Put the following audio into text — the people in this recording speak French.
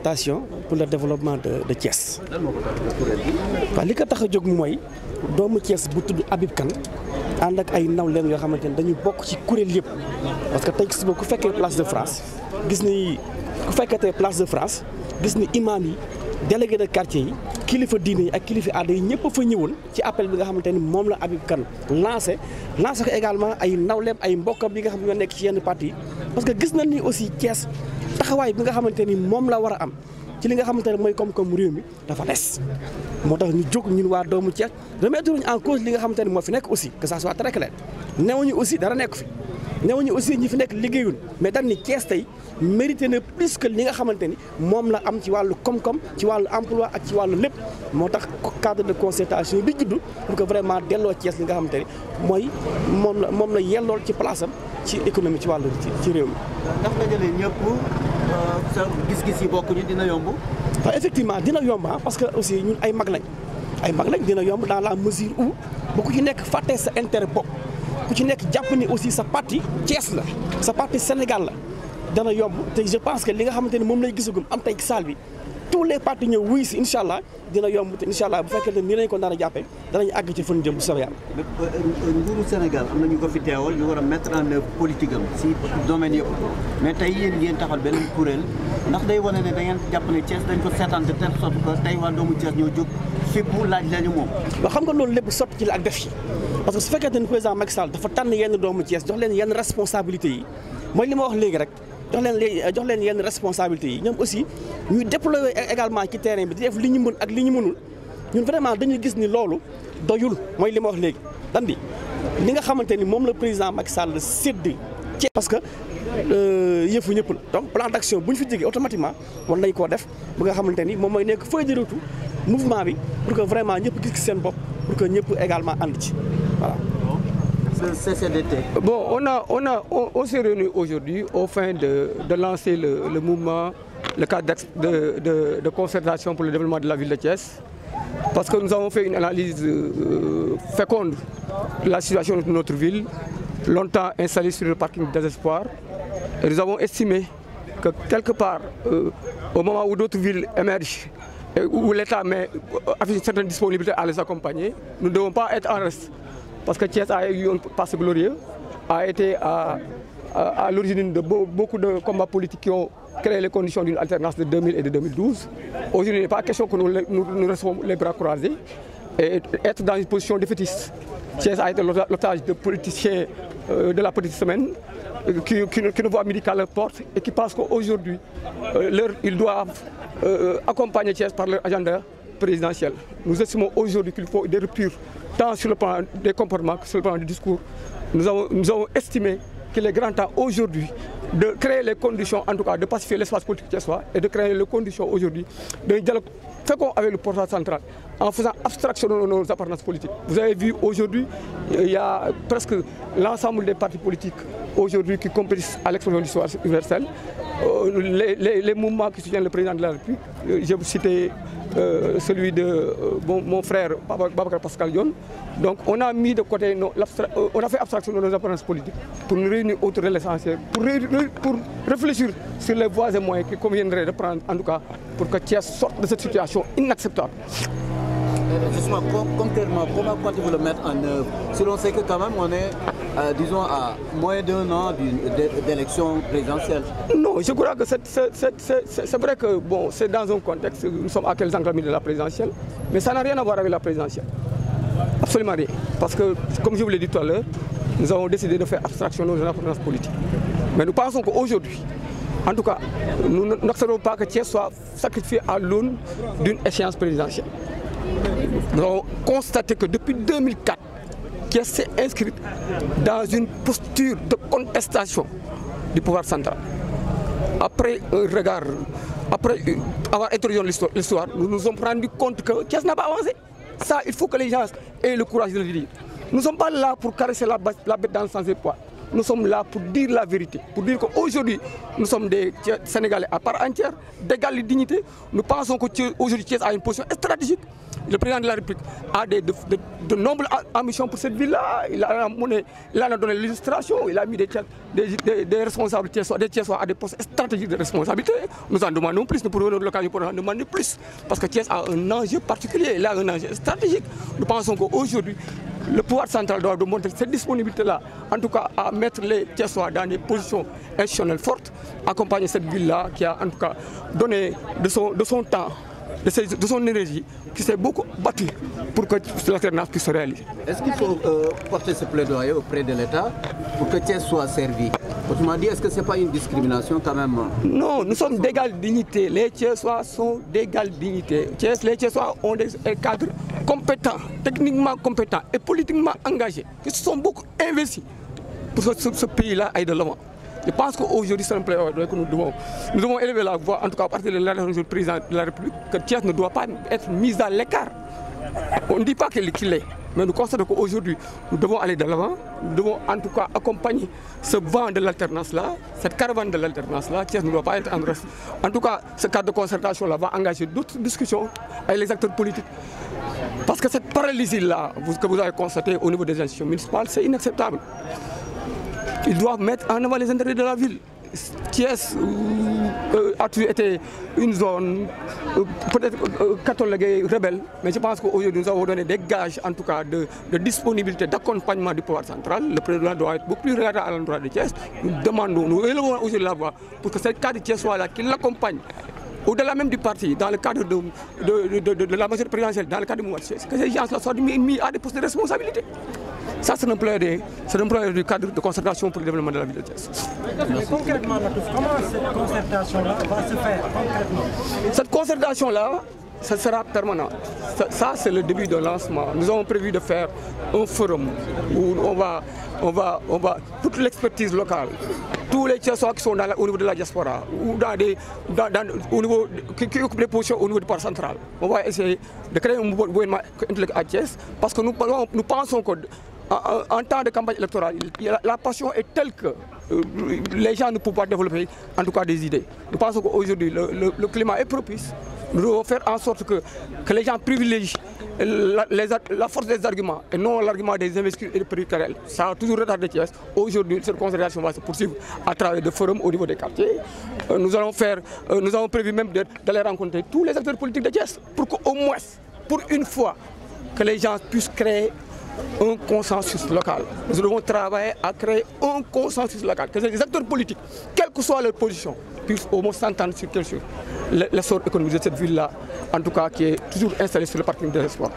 concertation pour le développement de Thiès. waaw li ko tax a jóg mooy doomu Thiès bu tudd Habib Kane ànd ak ay nawleem yoo xamante ne dañu bokk ci kuréel yëpp parce que tey suba ku fekkee place de France gis ni imam yi délégué de quartier yi kilifa diine yi ak kilifa aada yi ñëpp fa ñëwoon ci appel bi nga xamante ni moom la Habib Kane lancé ko également ay nawleem ay mbokkam yi nga xam ne ñoo nekk ci yenn parti yi parce que gis nañ ni aussi Thiès taxawaay bi nga xamante ni moom la war a am ci li nga xamante ne mooy koom-koom réew mi dafa des moo tax ñu jóg ñun waa doomu Thiès remettre ñu en cause li nga xamante ni moo fi nekk aussi que ça soit très clair newuñu aussi dara nekk fi newuñu aussi ñi fi nekk liggéeyul mais dañ ni Thiès tey mérité na plus que li nga xamante ni moom la am ci wàllu koom-koom ci wàllu emploi ak ci wàllu lépp moo tax cadre de concertation bi judd pour que vraiment delloo Thiès li nga xamante ni mooy moom la yellool ci place am ci économie ci wàllu ci réew mi. ndax nga jëlee ñëpp sa gis-gis yi bokkuñu dina yomb. waaw effectivement dina yomb parce que aussi ñun ay mag lañ dina yomb dans la mesure où bu ku ci nekk fàttee sa intérêt bopp ku ci nekk jàpp ni aussi sa parti Thiès la sa parti Sénégal la. dana yomb te je pense que li nga xamante ni moom lay gisagum am tey salle bi tous les partis ñëw wuy si incha allah dina yomb te incha allah bu fekkee ne nii lañ ko daan a jàppee danañu àgg ci fan jëm bu soobee yàlla. nguuru Sénégal am na ñu ko fi teewal ñu war a mettre en œuvre politique am si domaine yëpp mais tey yéen ngeen taxal benn kuréel ndax day wane ne da ngeen jàpp ne Thiès dañ ko seetaan de telle sorte que tey waa doomu Thiès ñoo jóg fépp laaj lañu moom. waaw xam nga loolu lépp sotti ci la ak def yi parce que su fekkee ne président Macky Sall dafa tànn yenn doomu Thiès jox leen yenn responsabilités yi mooy li ma wax léegi rek. jox leen yenn responsabilités yi ñoom aussi ñuy déployer également ci terrain bi di def li ñu mën ak li ñu mënul ñun vraiment dañuy gis ni loolu doyul mooy li ma wax léegi dandi li nga xamante ni moom la président Macky Sall sédd ci parce que yëfu ñëpp la donc plan d'action bu ñu fi jógee automatiquement war nañ koo def ba nga xamante ni moom mooy nekk feuille de route mouvement bi pour que vraiment ñëpp gis seen bopp pour que ñëpp également ànd ci voilà. CCDT. Bon, on s'est réunis aujourd'hui au fin de lancer le mouvement, le cadre de concertation pour le développement de la ville de Thiès. Parce que nous avons fait une analyse féconde de la situation de notre ville, longtemps installée sur le parking du désespoir. Et nous avons estimé que quelque part, au moment où d'autres villes émergent, et où l'État affiche une certaine disponibilité à les accompagner, nous ne devons pas être en reste. Parce que Thiès a eu un passé glorieux, a été à l'origine de beaucoup de combats politiques qui ont créé les conditions d'une alternance de 2000 et de 2012. Aujourd'hui, il n'est pas question que nous restons les bras croisés et être dans une position défaitiste. Thiès a été l'otage de politiciens de la petite semaine qui ne voient midi qu'à leur porte et qui pensent qu'aujourd'hui, ils doivent accompagner Thiès par leur agenda présidentiel. Nous estimons aujourd'hui qu'il faut des ruptures tant sur le plan des comportements que sur le plan du discours. Nous avons estimé qu'il est grand temps aujourd'hui de créer les conditions, en tout cas de pacifier l'espace politique thiessois et de créer les conditions aujourd'hui d'un dialogue fécond avec le pouvoir central en faisant abstraction de nos appartenances politiques. Vous avez vu aujourd'hui, il y a presque l'ensemble des partis politiques aujourd'hui qui compétissent à l'expression du choix universel. Les mouvements qui soutiennent le président de la République, je vous citais celui de mon frère Babacar Pascal Dione. Donc on a mis de côté, on a fait abstraction de nos apparences politiques pour nous réunir autour de l'essentiel, pour réfléchir sur les voies et moyens qu'il conviendrait de prendre, en tout cas, pour que Thiès sorte de cette situation inacceptable. Justement, concrètement, comment comptez-vous le mettre en œuvre? Si l'on sait que quand même on est, disons, à moins d'un an d'élection présidentielle. Non, je crois que c'est vrai que bon, c'est dans un contexte, nous sommes à quelques encablures de la présidentielle, mais ça n'a rien à voir avec la présidentielle. Absolument rien. Parce que, comme je vous l'ai dit tout à l'heure, nous avons décidé de faire abstraction de nos appartenances politiques. Mais nous pensons qu'aujourd'hui, en tout cas, nous n'acceptons pas que Thiès soit sacrifié à l'aune d'une échéance présidentielle. Nous avons constaté que depuis 2004, Thiès s'est inscrite dans une posture de contestation du pouvoir central. Après avoir introduit l'histoire, nous nous sommes rendus compte que Thiès n'a pas avancé. Ça, il faut que les gens aient le courage de le dire. Nous ne sommes pas là pour caresser la bête dans le sens des poils. Nous sommes là pour dire la vérité, pour dire qu'aujourd'hui, nous sommes des Sénégalais à part entière, d'égale dignité. Nous pensons qu'aujourd'hui, Thiès a une position stratégique. Le président de la République a de nombreuses ambitions pour cette ville-là. Il en a donné l'illustration, il a mis des responsables des Thiessois à des postes stratégiques de responsabilité. Nous en demandons plus, nous pourrons l'occasion pour en demander plus. Parce que Thiès a un enjeu particulier, il a un enjeu stratégique. Nous pensons qu'aujourd'hui, le pouvoir central doit montrer cette disponibilité-là, en tout cas à mettre les Thiessois dans des positions institutionnelles fortes, accompagner cette ville-là qui a en tout cas donné de son temps, de son énergie, qui s'est beaucoup battue pour que l'alternance puisse se réaliser. Est-ce qu'il faut porter ce plaidoyer auprès de l'État pour que Thiès soit servi? Autrement dit, est-ce que ce n'est pas une discrimination quand même? Non, nous sommes d'égale dignité. Les Thiessois sont d'égale dignité. Les Thiessois ont des cadres compétents, techniquement compétents et politiquement engagés, qui se sont beaucoup investis pour que ce pays-là aille de l'avant. Je pense qu'aujourd'hui, c'est un plaidoyer que nous devons élever la voix, en tout cas à partir de la du président de la République, que Thiès ne doit pas être mise à l'écart. On ne dit pas qu'il est, mais nous constatons qu'aujourd'hui, nous devons aller de l'avant, nous devons en tout cas accompagner ce vent de l'alternance-là, cette caravane de l'alternance-là. Thiès ne doit pas être en reste. En tout cas, ce cadre de concertation-là va engager d'autres discussions avec les acteurs politiques. Parce que cette paralysie-là, que vous avez constatée au niveau des institutions municipales, c'est inacceptable. Ils doivent mettre en avant les intérêts de la ville. Thiès a toujours été une zone peut-être catholique et rebelle, mais je pense qu'aujourd'hui nous avons donné des gages en tout cas de disponibilité, d'accompagnement du pouvoir central. Le président doit être beaucoup plus regardant à l'endroit de Thiès. Nous demandons, nous élevons aujourd'hui la voix pour que cette cadre de Thiès soit là, qui l'accompagne. Au-delà même du parti, dans le cadre de la majorité présidentielle, dans le cadre du mouvement Thiès, que ces gens-là soient mis à des postes de responsabilité. Ça, c'est un plaidoyer du cadre de concertation pour le développement de la ville de Thiès. Mais concrètement, comment cette concertation-là va se faire concrètement? Cette concertation-là, ça sera permanent. Ça, c'est le début de lancement. Nous avons prévu de faire un forum où on va toute l'expertise locale, tous les Thiessois qui sont au niveau de la diaspora ou qui occupent des positions au niveau du pouvoir central. On va essayer de créer un mouvement intellectuel à Thiès parce que nous pensons que en temps de campagne électorale, la passion est telle que les gens ne peuvent pas développer en tout cas des idées. Nous pensons qu'aujourd'hui le climat est propice. Nous devons faire en sorte que les gens privilégient la force des arguments et non l'argument des investisseurs et des précarels. Ça a toujours retardé Thiès. Aujourd'hui, cette concertation va se poursuivre à travers des forums au niveau des quartiers. Nous avons prévu même d'aller rencontrer tous les acteurs politiques de Thiès pour qu'au moins, pour une fois, que les gens puissent créer un consensus local. Nous devons travailler à créer un consensus local, que les acteurs politiques, quelle que soit leur position, puissent au moins s'entendre sur l'essor économique de cette ville-là, en tout cas qui est toujours installée sur le parking de l'espoir.